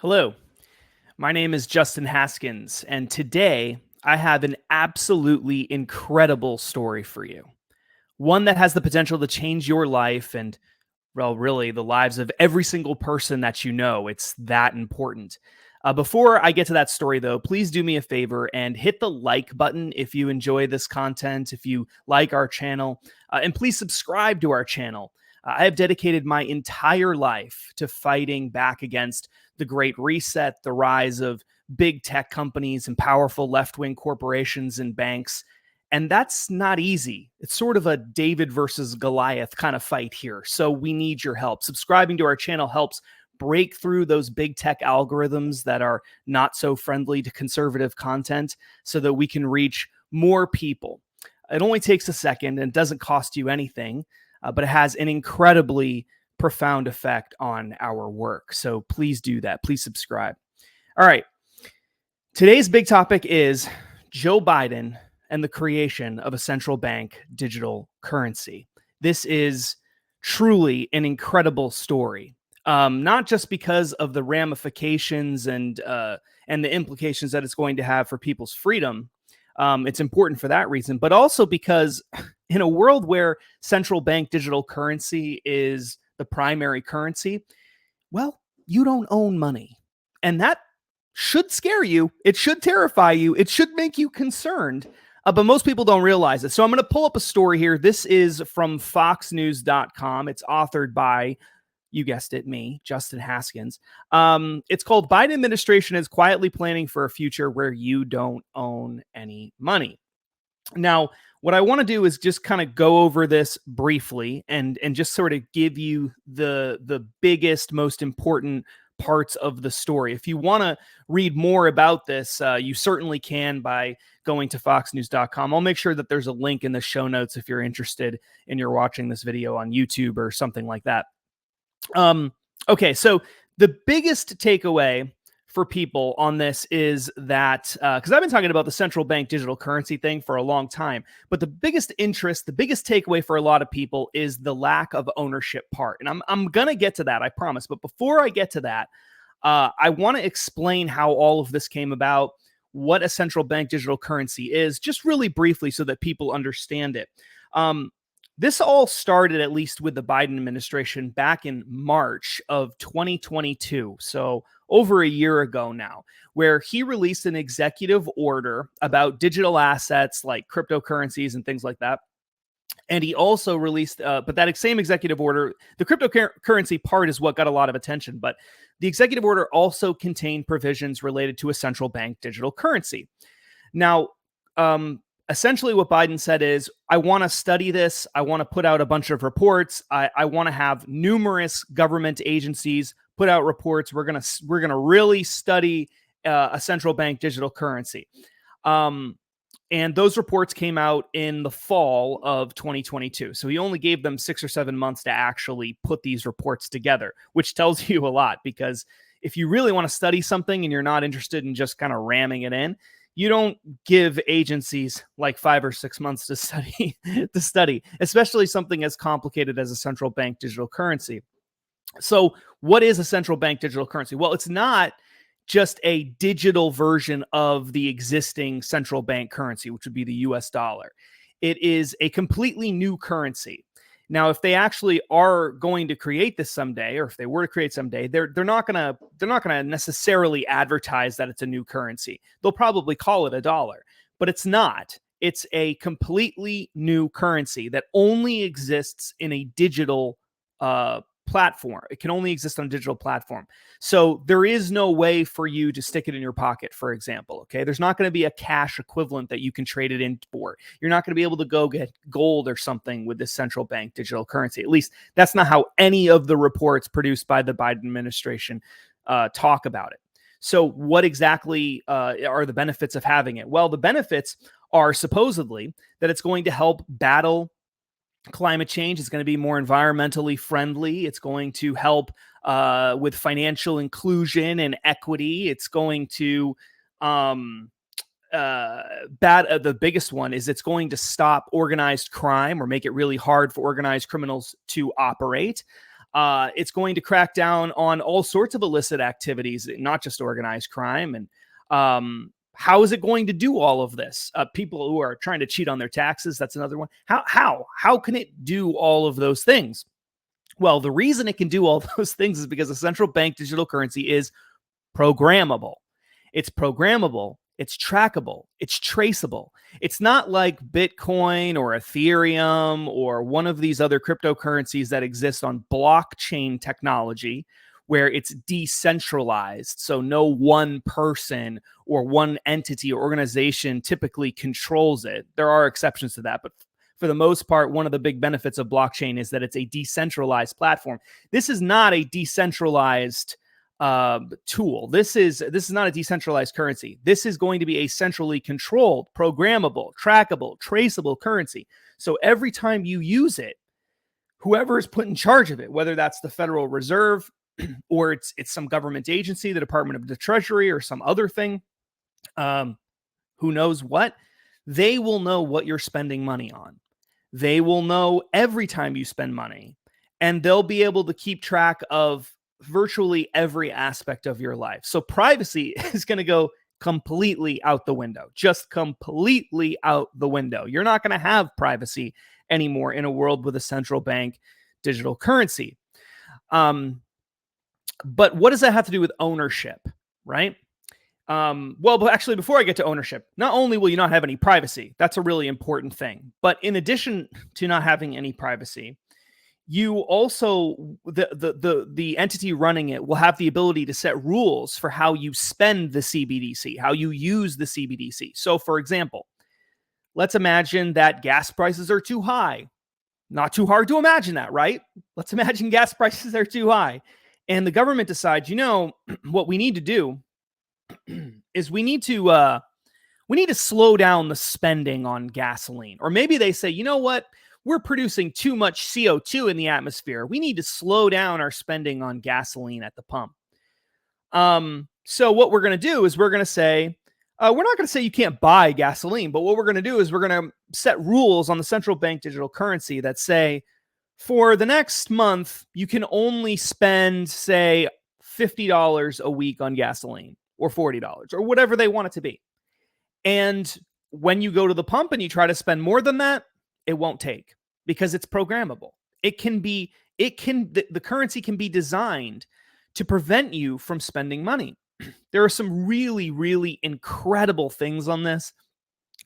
Hello, my name is Justin Haskins, and today I have an absolutely incredible story for you. One that has the potential to change your life and, well, really the lives of every single person that you know. It's that important. Before I get to that story, though, please do me a favor and hit the like button if you enjoy this content, if you like our channel, and please subscribe to our channel. I have dedicated my entire life to fighting back against the Great Reset, the rise of big tech companies and powerful left wing corporations and banks. And that's not easy. It's sort of a David versus Goliath kind of fight here. So we need your help. Subscribing to our channel helps break through those big tech algorithms that are not so friendly to conservative content so that we can reach more people. It only takes a second and doesn't cost you anything, but it has an incredibly profound effect on our work. So please do that. Please subscribe. All right. Today's big topic is Joe Biden and the creation of a central bank digital currency. This is truly an incredible story, not just because of the ramifications and the implications that it's going to have for people's freedom. It's important for that reason, but also because in a world where central bank digital currency is the primary currency, well, you don't own money. And that should scare you. It should terrify you. It should make you concerned. But most people don't realize it. So I'm going to pull up a story here. This is from foxnews.com. It's authored by, you guessed it, me, Justin Haskins. It's called Biden administration is quietly planning for a future where you don't own any money. Now, what I want to do is just kind of go over this briefly and just sort of give you the biggest, most important parts of the story. If you want to read more about this, you certainly can by going to foxnews.com. I'll make sure that there's a link in the show notes if you're interested and you're watching this video on YouTube or something like that. Okay, so the biggest takeaway for people on this is that, because I've been talking about the central bank digital currency thing for a long time, but the biggest interest, the biggest takeaway for a lot of people is the lack of ownership part. And I'm going to get to that, I promise. But before I get to that, I want to explain how all of this came about, what a central bank digital currency is, just really briefly so that people understand it. This all started, at least with the Biden administration, back in March of 2022. So over a year ago now, where he released an executive order about digital assets like cryptocurrencies and things like that. And he also released, but that same executive order, the cryptocurrency part is what got a lot of attention. But the executive order also contained provisions related to a central bank digital currency. Now, essentially what Biden said is, I want to study this. I want to put out a bunch of reports. I want to have numerous government agencies put out reports. We're gonna really study a central bank digital currency. And those reports came out in the fall of 2022. So he only gave them 6 or 7 months to actually put these reports together, which tells you a lot, because if you really want to study something and you're not interested in just kind of ramming it in, you don't give agencies like 5 or 6 months to study, especially something as complicated as a central bank digital currency. So what is a central bank digital currency? Well, it's not just a digital version of the existing central bank currency, which would be the US dollar. It is a completely new currency. Now, if they actually are going to create this someday, or if they were to create someday, they're not gonna necessarily advertise that it's a new currency. They'll probably call it a dollar, but it's not. It's a completely new currency that only exists in a digital platform. It can only exist on a digital platform. So there is no way for you to stick it in your pocket, for example. Okay. There's not going to be a cash equivalent that you can trade it in for. You're not going to be able to go get gold or something with this central bank digital currency. At least that's not how any of the reports produced by the Biden administration talk about it. So what exactly are the benefits of having it? Well, the benefits are supposedly that it's going to help battle climate change. It's going to be more environmentally friendly. It's going to help with financial inclusion and equity. It's going to the biggest one is it's going to stop organized crime or make it really hard for organized criminals to operate. It's going to crack down on all sorts of illicit activities, not just organized crime. And how is it going to do all of this? People who are trying to cheat on their taxes, that's another one. How can it do all of those things? Well, the reason it can do all those things is because a central bank digital currency is programmable. It's programmable, it's trackable, it's traceable. It's not like Bitcoin or Ethereum or one of these other cryptocurrencies that exist on blockchain technology where it's decentralized. So no one person or one entity or organization typically controls it. There are exceptions to that, but for the most part, one of the big benefits of blockchain is that it's a decentralized platform. This is not a decentralized tool. This is not a decentralized currency. This is going to be a centrally controlled, programmable, trackable, traceable currency. So every time you use it, whoever is put in charge of it, whether that's the Federal Reserve or it's some government agency, the Department of the Treasury or some other thing, who knows what, they will know what you're spending money on. They will know every time you spend money, and they'll be able to keep track of virtually every aspect of your life. So privacy is going to go completely out the window, just completely out the window. You're not going to have privacy anymore in a world with a central bank digital currency. But what does that have to do with ownership, right? Well, actually, before I get to ownership, not only will you not have any privacy, that's a really important thing, but in addition to not having any privacy, you also, the entity running it will have the ability to set rules for how you spend the CBDC, how you use the CBDC. So for example, let's imagine that gas prices are too high. Not too hard to imagine that, right? Let's imagine gas prices are too high. And the government decides, what we need to do is we need to slow down the spending on gasoline. Or maybe they say, you know what? We're producing too much CO2 in the atmosphere. We need to slow down our spending on gasoline at the pump. So what we're going to do is we're going to say, we're not going to say you can't buy gasoline, but what we're going to do is we're going to set rules on the central bank digital currency that say, for the next month, you can only spend, say, $50 a week on gasoline or $40 or whatever they want it to be. And when you go to the pump and you try to spend more than that, it won't take because it's programmable. The currency can be designed to prevent you from spending money. There are some really, really incredible things on this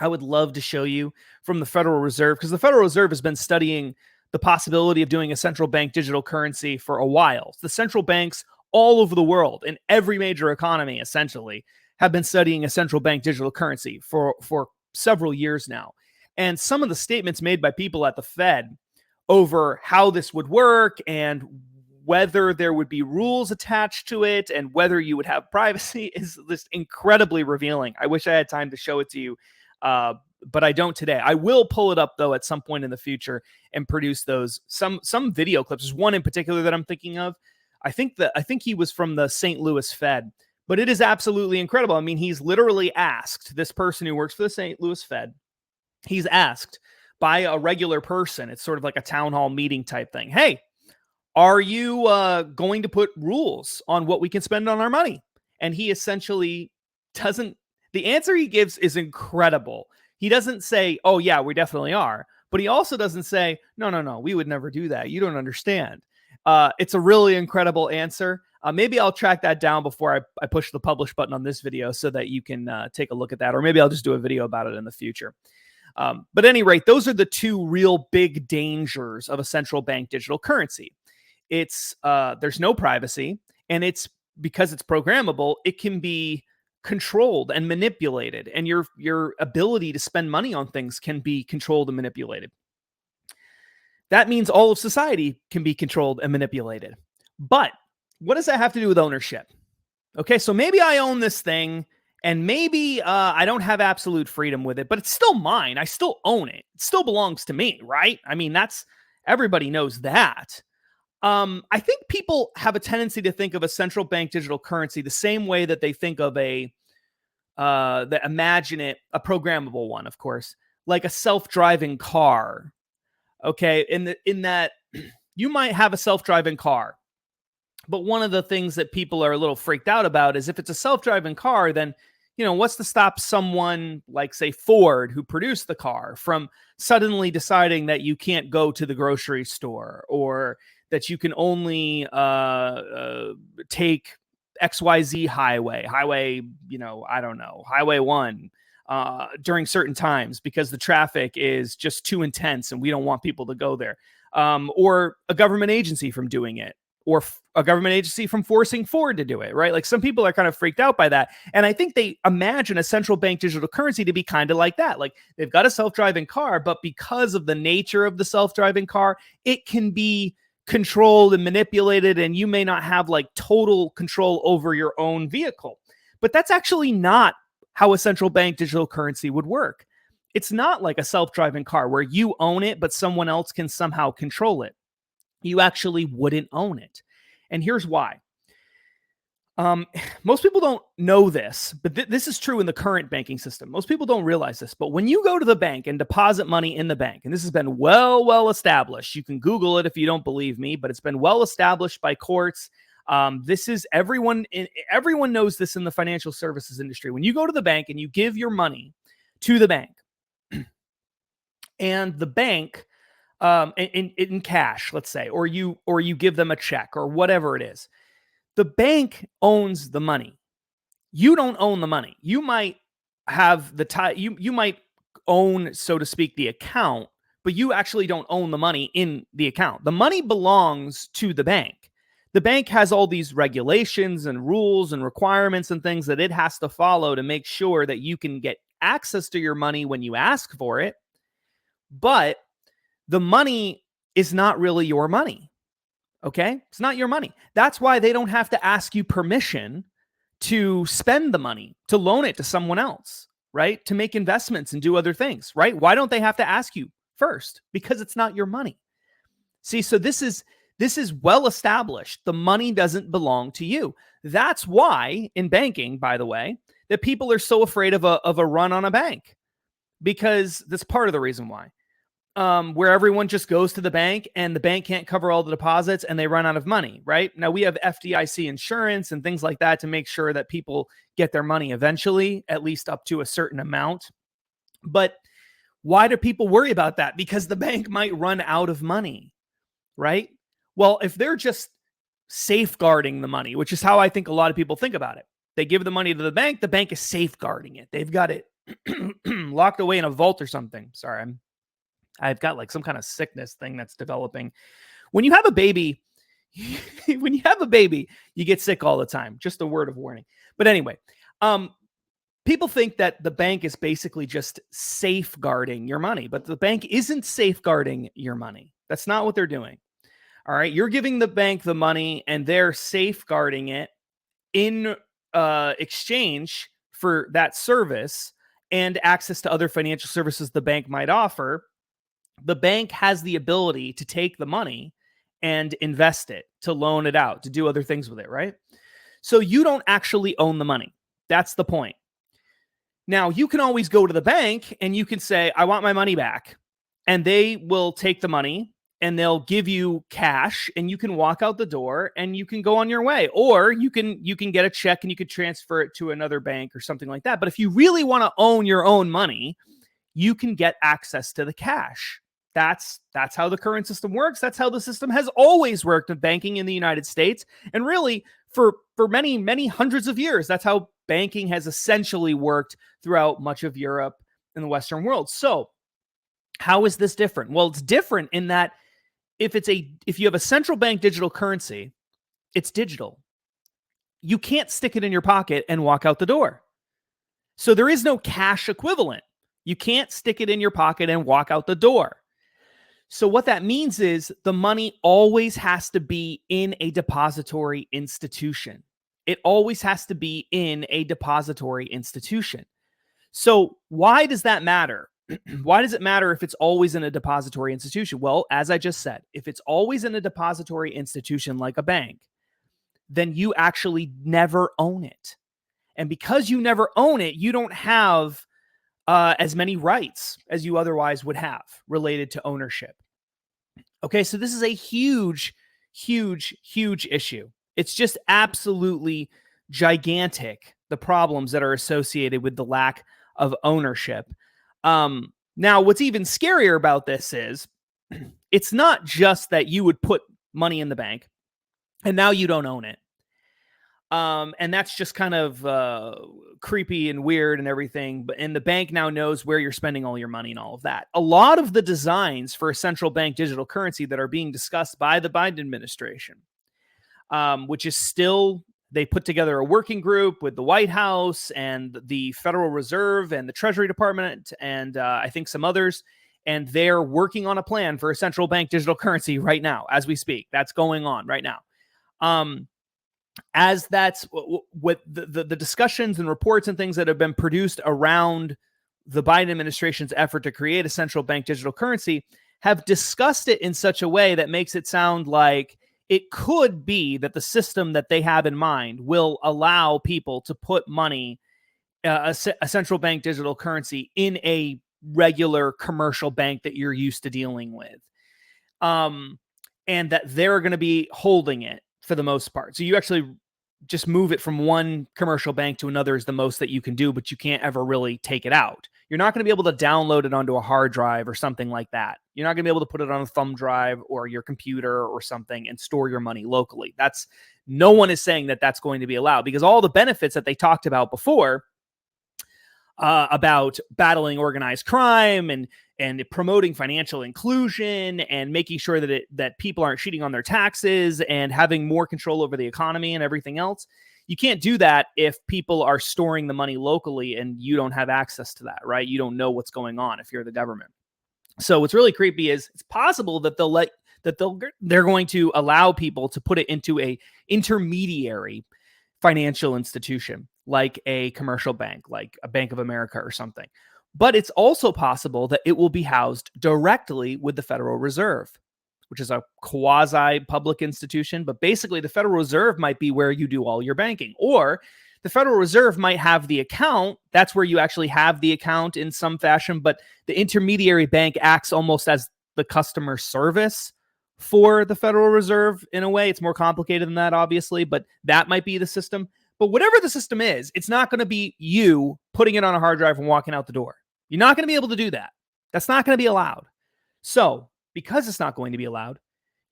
I would love to show you from the Federal Reserve, because the Federal Reserve has been studying the possibility of doing a central bank digital currency for a while. The central banks all over the world in every major economy essentially have been studying a central bank digital currency for several years now. And some of the statements made by people at the Fed over how this would work and whether there would be rules attached to it and whether you would have privacy is just incredibly revealing. I wish I had time to show it to you, but I don't today. I will pull it up though at some point in the future and produce those some video clips. There's one in particular that I'm thinking of. I think he was from the St. Louis Fed, but it is absolutely incredible. I mean, he's literally asked, this person who works for the St. Louis Fed, he's asked by a regular person. It's sort of like a town hall meeting type thing. Hey, are you going to put rules on what we can spend on our money? And he essentially doesn't. The answer he gives is incredible. He doesn't say, oh, yeah, we definitely are. But he also doesn't say, no, we would never do that. You don't understand. It's a really incredible answer. Maybe I'll track that down before I push the publish button on this video so that you can take a look at that. Or maybe I'll just do a video about it in the future. But at any rate, those are the two real big dangers of a central bank digital currency. It's there's no privacy, and it's because it's programmable, it can be controlled and manipulated, and your ability to spend money on things can be controlled and manipulated. That means all of society can be controlled and manipulated. But what does that have to do with ownership? Okay, so maybe I own this thing, and maybe I don't have absolute freedom with it, but it's still mine. I still own it. It still belongs to me, right? I mean, everybody knows that. I think people have a tendency to think of a central bank digital currency the same way that they think of imagine it, a programmable one, of course, like a self-driving car. Okay, in that You might have a self-driving car, but one of the things that people are a little freaked out about is if it's a self-driving car, then, what's to stop someone like, say, Ford, who produced the car, from suddenly deciding that you can't go to the grocery store, or that you can only take XYZ highway, I don't know, Highway 1 during certain times because the traffic is just too intense and we don't want people to go there. Or a government agency from doing it, or a government agency from forcing Ford to do it, right? Like, some people are kind of freaked out by that. And I think they imagine a central bank digital currency to be kind of like that. Like, they've got a self-driving car, but because of the nature of the self-driving car, it can be controlled and manipulated, and you may not have like total control over your own vehicle. But that's actually not how a central bank digital currency would work. It's not like a self-driving car where you own it, but someone else can somehow control it. You actually wouldn't own it. And here's why. Most people don't know this, but this is true in the current banking system. Most people don't realize this, but when you go to the bank and deposit money in the bank, and this has been well established, you can Google it if you don't believe me, but it's been well established by courts. This is everyone knows this in the financial services industry. When you go to the bank and you give your money to the bank, and the bank, in cash, let's say, or you give them a check or whatever it is, the bank owns the money. You don't own the money. You might have you might own, so to speak, the account, but you actually don't own the money in the account. The money belongs to the bank. The bank has all these regulations and rules and requirements and things that it has to follow to make sure that you can get access to your money when you ask for it. But the money is not really your money. Okay? It's not your money. That's why they don't have to ask you permission to spend the money, to loan it to someone else, right? To make investments and do other things, right? Why don't they have to ask you first? Because it's not your money. See, so this is well established. The money doesn't belong to you. That's why in banking, by the way, that people are so afraid of a run on a bank, because that's part of the reason why. Where everyone just goes to the bank and the bank can't cover all the deposits and they run out of money, right? Now, we have FDIC insurance and things like that to make sure that people get their money eventually, at least up to a certain amount. But why do people worry about that? Because the bank might run out of money, right? Well, if they're just safeguarding the money, which is how I think a lot of people think about it. They give the money to the bank is safeguarding it. They've got it locked away in a vault or something. Sorry, I've got like some kind of sickness thing that's developing. When you have a baby, you get sick all the time. Just a word of warning. But anyway, people think that the bank is basically just safeguarding your money, but the bank isn't safeguarding your money. That's not what they're doing. All right. You're giving the bank the money and they're safeguarding it in exchange for that service and access to other financial services the bank might offer. The bank has the ability to take the money and invest it, to loan it out, to do other things with it, right? So you don't actually own the money. That's the point. Now, you can always go to the bank and you can say, I want my money back. And they will take the money and they'll give you cash and you can walk out the door and you can go on your way. Or you can get a check and you could transfer it to another bank or something like that. But if you really want to own your own money, you can get access to the cash. That's how the current system works. That's how the system has always worked in banking in the United States. And really, for many, many hundreds of years, that's how banking has essentially worked throughout much of Europe and the Western world. So how is this different? Well, it's different in that if you have a central bank digital currency, it's digital. You can't stick it in your pocket and walk out the door. So there is no cash equivalent. You can't stick it in your pocket and walk out the door. So what that means is the money always has to be in a depository institution. It always has to be in a depository institution. So why does that matter? Why does it matter if it's always in a depository institution? Well, as I just said, if it's always in a depository institution like a bank, then you actually never own it. And because you never own it, you don't have as many rights as you otherwise would have related to ownership. Okay, so this is a huge, huge, huge issue. It's just absolutely gigantic, the problems that are associated with the lack of ownership. Now, what's even scarier about this is it's not just that you would put money in the bank and now you don't own it. And that's just kind of creepy and weird and everything. And the bank now knows where you're spending all your money and all of that. A lot of the designs for a central bank digital currency that are being discussed by the Biden administration, which is still, they put together a working group with the White House and the Federal Reserve and the Treasury Department and I think some others. And they're working on a plan for a central bank digital currency right now as we speak. That's going on right now. As that's what the discussions and reports and things that have been produced around the Biden administration's effort to create a central bank digital currency have discussed it in such a way that makes it sound like it could be that the system that they have in mind will allow people to put money, a central bank digital currency, in a regular commercial bank that you're used to dealing with. And that they're going to be holding it for the most part. So you actually just move it from one commercial bank to another is the most that you can do, but you can't ever really take it out. You're not going to be able to download it onto a hard drive or something like that. You're not going to be able to put it on a thumb drive or your computer or something and store your money locally. No one is saying that that's going to be allowed, because all the benefits that they talked about before, about battling organized crime and promoting financial inclusion and making sure that people aren't cheating on their taxes and having more control over the economy and everything else. You can't do that if people are storing the money locally and you don't have access to that, right? You don't know what's going on if you're the government. So what's really creepy is it's possible that they're going to allow people to put it into a intermediary financial institution, like a commercial bank, like a Bank of America or something. But it's also possible that it will be housed directly with the Federal Reserve, which is a quasi-public institution. But basically, the Federal Reserve might be where you do all your banking. Or the Federal Reserve might have the account. That's where you actually have the account in some fashion. But the intermediary bank acts almost as the customer service for the Federal Reserve in a way. It's more complicated than that, obviously, but that might be the system. But whatever the system is, it's not going to be you putting it on a hard drive and walking out the door. You're not going to be able to do that. That's not going to be allowed. So, because it's not going to be allowed,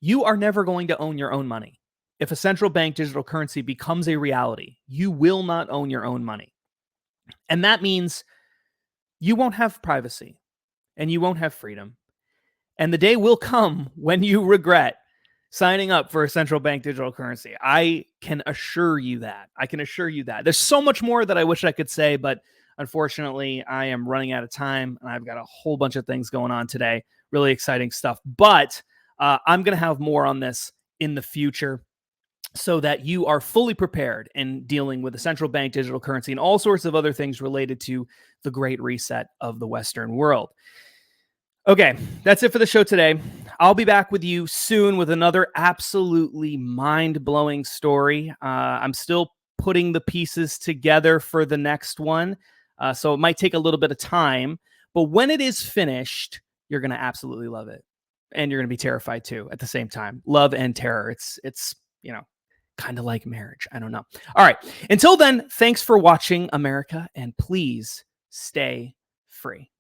you are never going to own your own money. If a central bank digital currency becomes a reality, you will not own your own money. And that means you won't have privacy and you won't have freedom. And the day will come when you regret signing up for a central bank digital currency. I can assure you that. There's so much more that I wish I could say, but unfortunately, I am running out of time and I've got a whole bunch of things going on today. Really exciting stuff. But I'm going to have more on this in the future so that you are fully prepared in dealing with the central bank digital currency and all sorts of other things related to the great reset of the Western world. Okay, that's it for the show today. I'll be back with you soon with another absolutely mind-blowing story. I'm still putting the pieces together for the next one, so it might take a little bit of time. But when it is finished, you're going to absolutely love it. And you're going to be terrified too at the same time. Love and terror. It's kind of like marriage. I don't know. All right. Until then, thanks for watching, America, and please stay free.